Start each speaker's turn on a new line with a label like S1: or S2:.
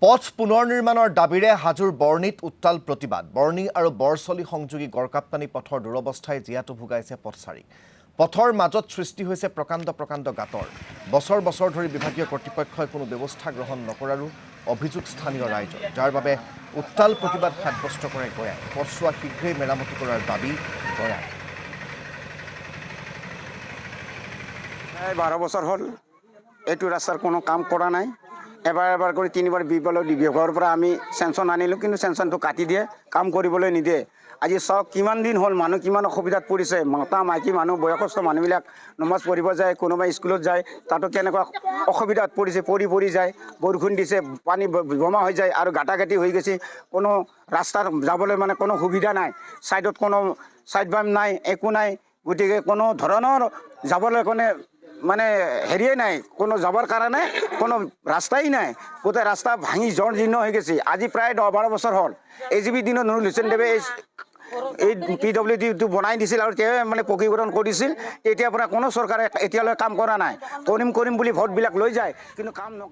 S1: পথ পুনৰ নিৰ্মাণৰ দাবীৰে হাজোৰ বৰ্ণিত উত্তাল প্ৰতিবাদ। বৰ্ণি আৰু বৰছলি সংযোগী গড়কাপ্তানি পথৰ দুৰৱস্থাই জীয়াতু ভুগাইছে পথচাৰী। পথৰ মাজত সৃষ্টি হৈছে প্ৰকাণ্ড প্ৰকাণ্ড গাঁতৰ। বছৰ বছৰ ধৰি বিভাগীয় কৰ্তৃপক্ষই কোনো ব্যৱস্থা গ্ৰহণ নকৰাৰো অভিযোগ স্থানীয় ৰাইজৰ, যাৰ বাবে উত্তাল প্ৰতিবাদ সাব্যস্ত কৰে গঞাই। পথছোৱা শীঘ্ৰেই মেৰামতি কৰাৰ দাবী গঞাই।
S2: 12 বছৰ হ'ল এইটো ৰাস্তাৰ কোনো কাম কৰা নাই। এবাৰ কৰি 3বাৰ বিভাগৰ পৰা আমি চেংচন আনিলোঁ, কিন্তু চেংচনটো কাটি দিয়ে, কাম কৰিবলৈ নিদিয়ে। আজি চাওক কিমান দিন হ'ল, মানুহ কিমান অসুবিধাত পৰিছে। মতা মাইকী মানুহ, বয়সস্থ মানুহবিলাক নমাজ পঢ়িব যায়, কোনোবাই স্কুলত যায়, তাতো কেনেকুৱা অসুবিধাত পৰিছে, পৰি যায়। বৰষুণ দিছে, পানী জমা হৈ যায় আৰু গাঁটাগাঁটি হৈ গৈছে। কোনো ৰাস্তাত যাবলৈ মানে কোনো সুবিধা নাই। ছাইডত কোনো ছাইড বাম নাই, একো নাই। গতিকে কোনো ধৰণৰ যাবলৈ মানে হেৰিয়ে নাই, কোনো যাবৰ কাৰণে কোনো ৰাস্তাই নাই। গোটেই ৰাস্তা ভাঙি জৰ্জীৰ্ণ হৈ গৈছে। আজি প্ৰায় 10-12 বছৰ হ'ল। AGP দিনত নুৰুল হুছেইন দেৱে এই PWDটো বনাই দিছিল আৰু তেওঁ মানে পকীকৰণ কৰিছিল। তেতিয়াৰ পৰা কোনো চৰকাৰে এতিয়ালৈ কাম কৰা নাই। কৰিম বুলি ভোটবিলাক লৈ যায়, কিন্তু কাম নকৰে।